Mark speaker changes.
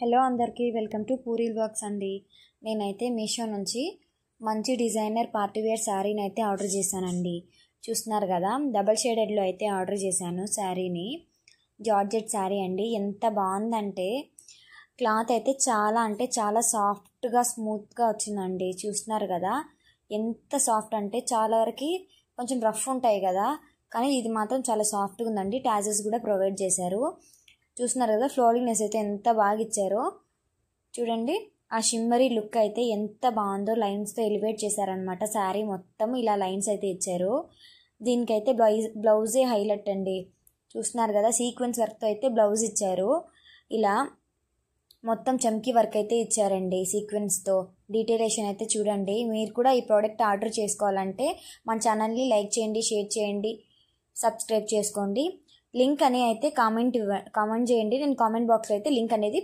Speaker 1: Hello అందరికీ welcome to Puri vlogs అండి. నేనైతే మీషో నుంచి మంచి డిజైనర్ పార్టీ వేర్ శారీని అయితే ఆర్డర్ చేశానండి. చూస్తున్నారు కదా, డబల్ షేడెడ్లో అయితే ఆర్డర్ చేశాను శారీని. జార్జెట్ శారీ అండి. ఎంత బాగుందంటే క్లాత్ అయితే చాలా అంటే చాలా సాఫ్ట్గా స్మూత్గా వచ్చిందండి. చూస్తున్నారు కదా, ఎంత సాఫ్ట్ అంటే చాలా వరకు కొంచెం రఫ్ ఉంటాయి కదా, కానీ ఇది మాత్రం చాలా సాఫ్ట్గా ఉందండి. టాజెస్ కూడా ప్రొవైడ్ చేశారు. చూస్తున్నారు కదా, ఫ్లోరింగ్నెస్ అయితే ఎంత బాగా ఇచ్చారో చూడండి. ఆ షిమ్మరీ లుక్ అయితే ఎంత బాగుందో, లైన్స్తో ఎలివేట్ చేశారనమాట. శారీ మొత్తం ఇలా లైన్స్ అయితే ఇచ్చారు. దీనికైతే బ్లౌజే హైలైట్ అండి. చూస్తున్నారు కదా, సీక్వెన్స్ వర్క్తో అయితే బ్లౌజ్ ఇచ్చారు. ఇలా మొత్తం చమ్కీ వర్క్ అయితే ఇచ్చారండి సీక్వెన్స్తో. డీటెయిలేషన్ అయితే చూడండి. మీరు కూడా ఈ ప్రోడక్ట్ ఆర్డర్ చేసుకోవాలంటే మన ఛానల్ని లైక్ చేయండి, షేర్ చేయండి, సబ్స్క్రైబ్ చేసుకోండి. లింక్ అని అయితే కామెంట్ చేయండి. నేను కామెంట్ బాక్స్లో అయితే లింక్ అనేది